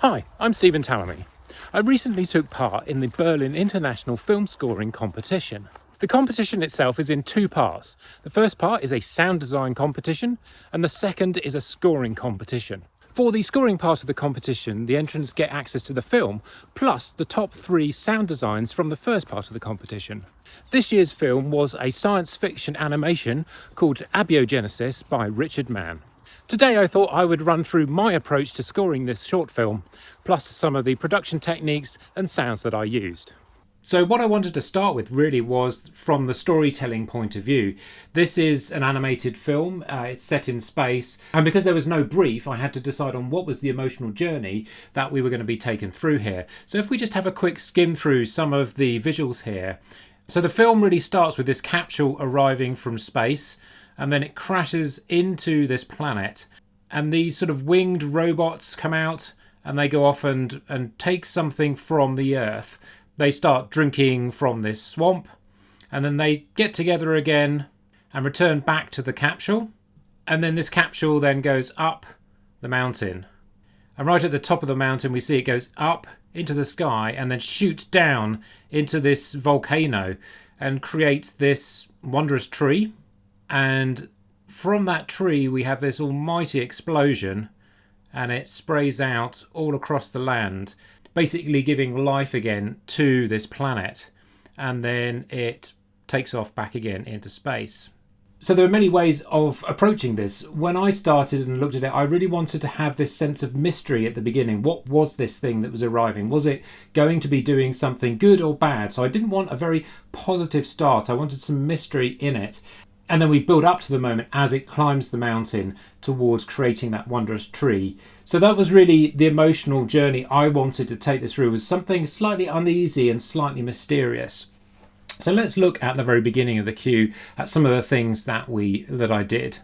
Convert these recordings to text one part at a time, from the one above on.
Hi, I'm Stephen Tallamy. I recently took part in the Berlin International Film Scoring Competition. The competition itself is in two parts. The first part is a sound design competition, and the second is a scoring competition. For the scoring part of the competition, the entrants get access to the film, plus the top 3 sound designs from the first part of the competition. This year's film was a science fiction animation called Abiogenesis by Richard Mann. Today I thought I would run through my approach to scoring this short film, plus some of the production techniques and sounds that I used. So what I wanted to start with really was from the storytelling point of view. This is an animated film, it's set in space, and because there was no brief, I had to decide on what was the emotional journey that we were going to be taken through here. So if we just have a quick skim through some of the visuals here. So the film really starts with this capsule arriving from space, and then it crashes into this planet, and these sort of winged robots come out and they go off and take something from the earth. They start drinking from this swamp, and then they get together again and return back to the capsule, and then this capsule then goes up the mountain, and right at the top of the mountain we see it goes up into the sky and then shoots down into this volcano and creates this wondrous tree. And from that tree we have this almighty explosion, and it sprays out all across the land, basically giving life again to this planet, and then it takes off back again into space. So there are many ways of approaching this. When I started and looked at it, I really wanted to have this sense of mystery at the beginning. What was this thing that was arriving? Was it going to be doing something good or bad? So I didn't want a very positive start. I wanted some mystery in it. And then we build up to the moment as it climbs the mountain towards creating that wondrous tree. So that was really the emotional journey I wanted to take this through, was something slightly uneasy and slightly mysterious. So let's look at the very beginning of the cue at some of the things that I did.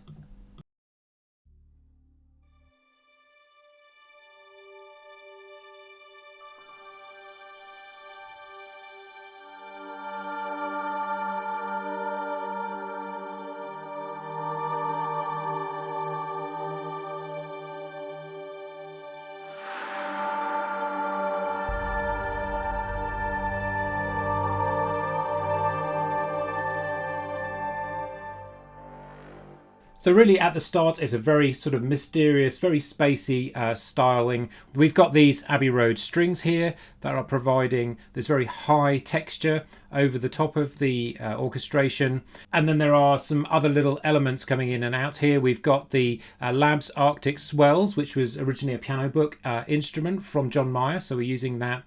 So really at the start it's a very sort of mysterious, very spacey styling. We've got these Abbey Road strings here that are providing this very high texture over the top of the orchestration. And then there are some other little elements coming in and out here. We've got the Labs Arctic Swells, which was originally a piano book instrument from John Mayer. So we're using that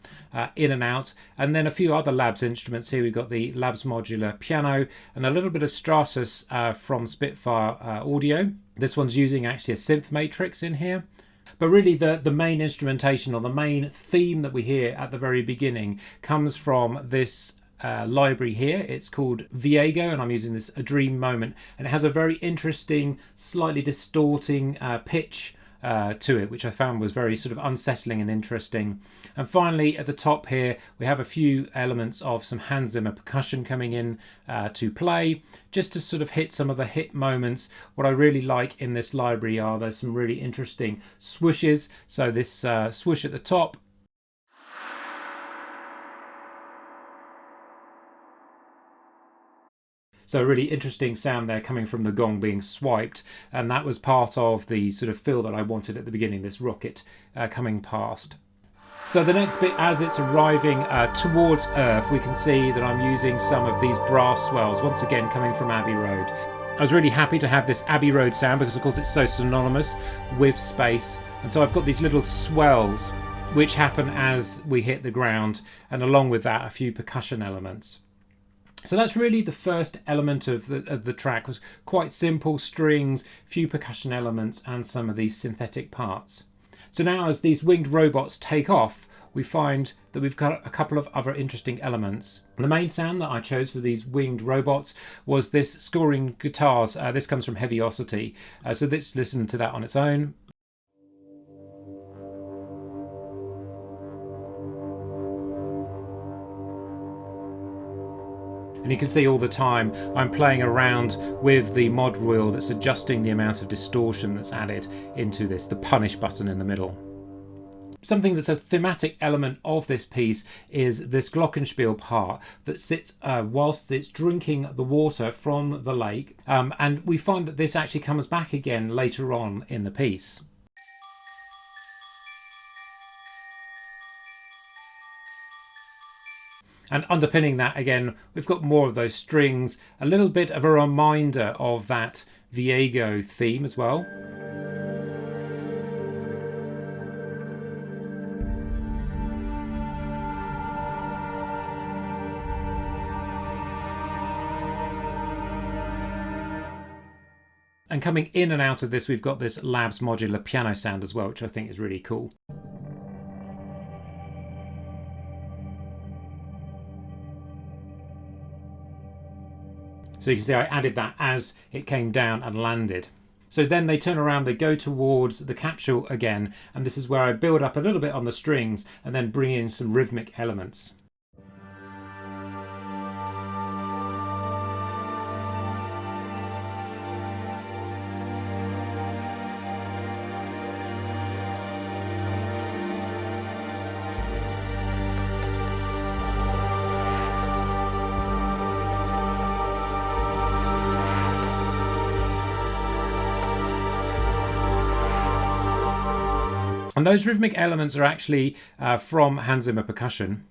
in and out. And then a few other Labs instruments here. We've got the Labs Modular Piano and a little bit of Stratus from Spitfire Audio. This one's using actually a synth matrix in here. But really the main instrumentation, or the main theme that we hear at the very beginning, comes from this library here. It's called Viego, and I'm using this A Dream Moment, and it has a very interesting, slightly distorting pitch to it, which I found was very sort of unsettling and interesting. And finally at the top here we have a few elements of some Hans Zimmer percussion coming in to play, just to sort of hit some of the hit moments. What I really like in this library are there's some really interesting swooshes. So this swoosh at the top, so a really interesting sound there coming from the gong being swiped, and that was part of the sort of feel that I wanted at the beginning, this rocket coming past. So the next bit, as it's arriving towards Earth, we can see that I'm using some of these brass swells, once again coming from Abbey Road. I was really happy to have this Abbey Road sound because of course it's so synonymous with space, and so I've got these little swells which happen as we hit the ground, and along with that a few percussion elements. So that's really the first element of the track. It was quite simple strings, few percussion elements, and some of these synthetic parts. So now as these winged robots take off, we find that we've got a couple of other interesting elements. The main sound that I chose for these winged robots was this scoring guitars. This comes from Heaviosity. So let's listen to that on its own. And you can see all the time I'm playing around with the mod wheel that's adjusting the amount of distortion that's added into this, the punish button in the middle. Something that's a thematic element of this piece is this glockenspiel part that sits whilst it's drinking the water from the lake, and we find that this actually comes back again later on in the piece. And underpinning that again, we've got more of those strings, a little bit of a reminder of that Viego theme as well. And coming in and out of this, we've got this Labs modular piano sound as well, which I think is really cool. So you can see I added that as it came down and landed. So then they turn around, they go towards the capsule again, and this is where I build up a little bit on the strings and then bring in some rhythmic elements. And those rhythmic elements are actually from Hans Zimmer percussion.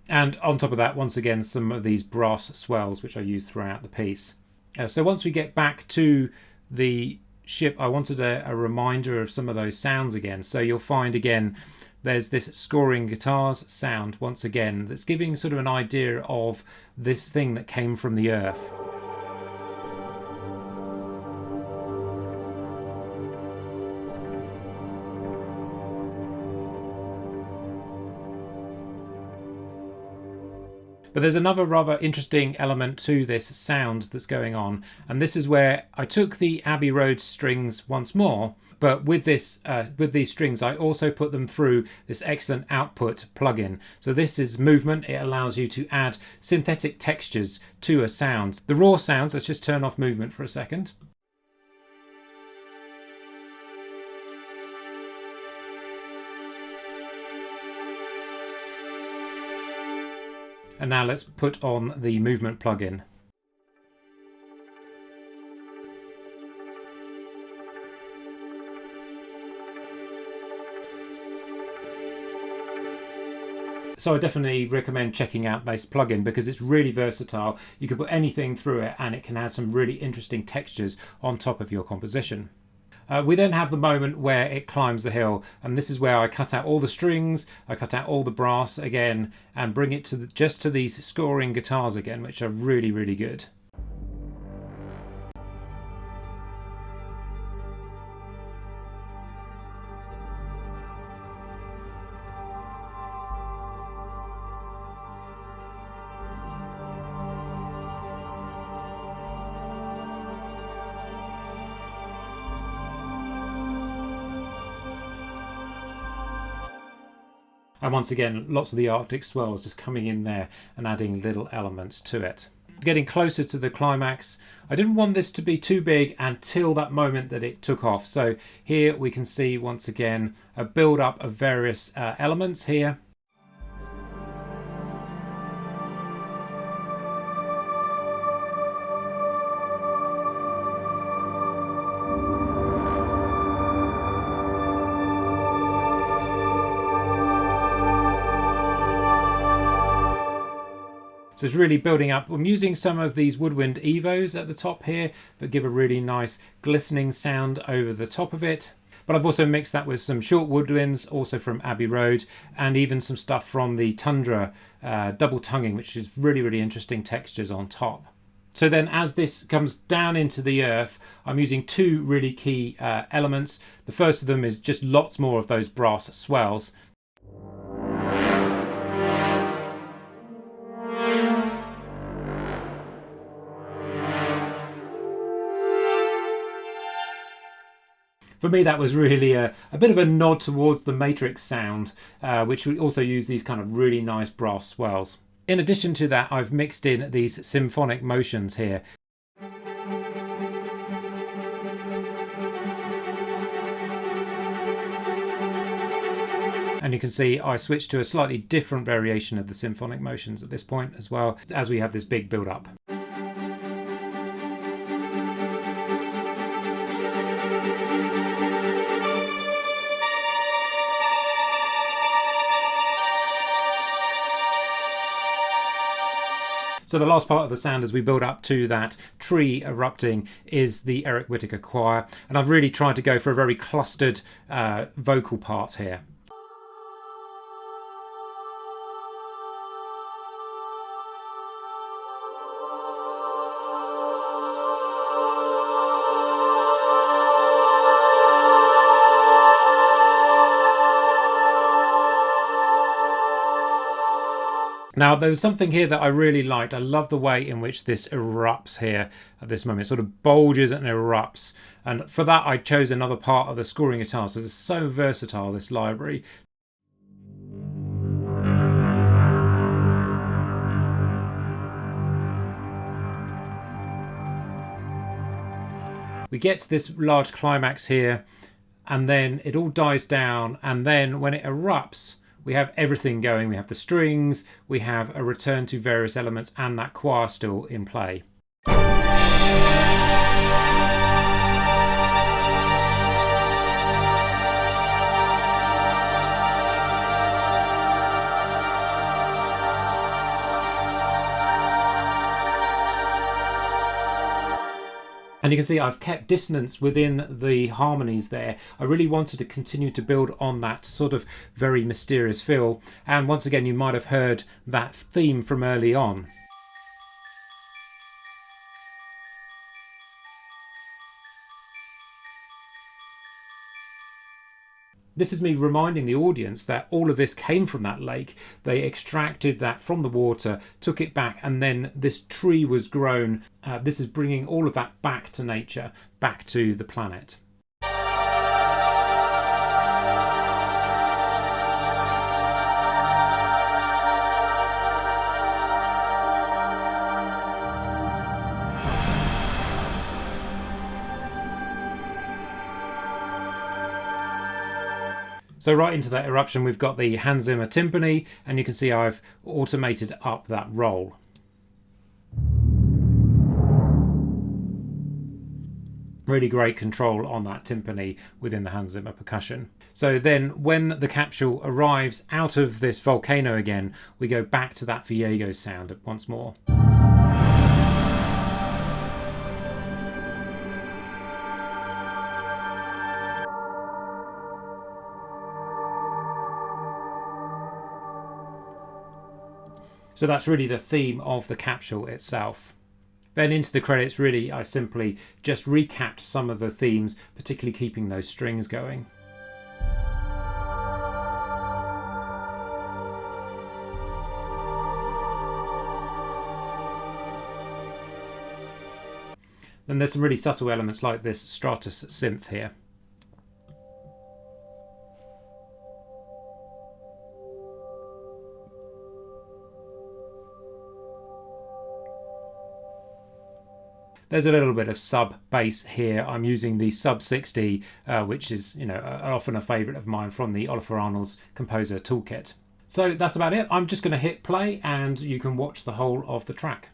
And on top of that, once again, some of these brass swells, which I use throughout the piece. So once we get back to the ship, I wanted a reminder of some of those sounds again. So you'll find again, there's this scoring guitars sound once again that's giving sort of an idea of this thing that came from the earth. But there's another rather interesting element to this sound that's going on, and this is where I took the Abbey Road strings once more, but with this with these strings I also put them through this excellent output plugin. So this is movement. It allows you to add synthetic textures to a sound. The raw sounds, let's just turn off movement for a second. And now let's put on the movement plugin. So I definitely recommend checking out this plugin because it's really versatile. You can put anything through it and it can add some really interesting textures on top of your composition. We then have the moment where it climbs the hill, and this is where I cut out all the strings, I cut out all the brass again, and bring it to just to these scoring guitars again, which are really, really good. And once again, lots of the Arctic swells just coming in there and adding little elements to it. Getting closer to the climax, I didn't want this to be too big until that moment that it took off. So here we can see once again a build up of various elements here. So it's really building up. I'm using some of these Woodwind Evos at the top here that give a really nice glistening sound over the top of it. But I've also mixed that with some short woodwinds, also from Abbey Road, and even some stuff from the Tundra double tonguing, which is really, really interesting textures on top. So then as this comes down into the earth, I'm using two really key elements. The first of them is just lots more of those brass swells. For me, that was really a bit of a nod towards the Matrix sound, which we also use these kind of really nice brass swells. In addition to that, I've mixed in these symphonic motions here. And you can see I switched to a slightly different variation of the symphonic motions at this point as well, as we have this big build up. So the last part of the sound as we build up to that tree erupting is the Eric Whitacre choir, and I've really tried to go for a very clustered vocal part here. Now, there's something here that I really liked. I love the way in which this erupts here at this moment. It sort of bulges and erupts. And for that, I chose another part of the scoring guitar. So it's so versatile, this library. We get to this large climax here, and then it all dies down. And then when it erupts, we have everything going. We have the strings, we have a return to various elements, and that choir still in play. And you can see I've kept dissonance within the harmonies there. I really wanted to continue to build on that sort of very mysterious feel. And once again, you might have heard that theme from early on. This is me reminding the audience that all of this came from that lake. They extracted that from the water, took it back, and then this tree was grown. This is bringing all of that back to nature, back to the planet. So right into that eruption, we've got the Hans Zimmer timpani, and you can see I've automated up that roll. Really great control on that timpani within the Hans Zimmer percussion. So then when the capsule arrives out of this volcano again, we go back to that Viego sound once more. So that's really the theme of the capsule itself. Then into the credits, really, I simply just recapped some of the themes, particularly keeping those strings going. Then there's some really subtle elements like this Stratus synth here. There's a little bit of sub bass here. I'm using the sub 60, which is often a favourite of mine from the Oliver Arnold's Composer Toolkit. So that's about it. I'm just going to hit play and you can watch the whole of the track.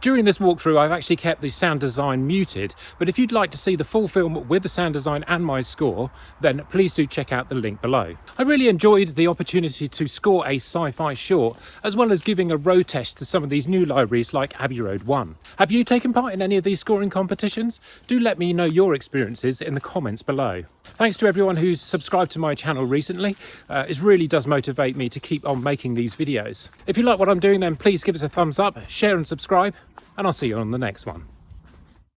During this walkthrough, I've actually kept the sound design muted, but if you'd like to see the full film with the sound design and my score, then please do check out the link below. I really enjoyed the opportunity to score a sci-fi short, as well as giving a road test to some of these new libraries like Abbey Road 1. Have you taken part in any of these scoring competitions? Do let me know your experiences in the comments below. Thanks to everyone who's subscribed to my channel recently. It really does motivate me to keep on making these videos. If you like what I'm doing, then please give us a thumbs up, share and subscribe, and I'll see you on the next one.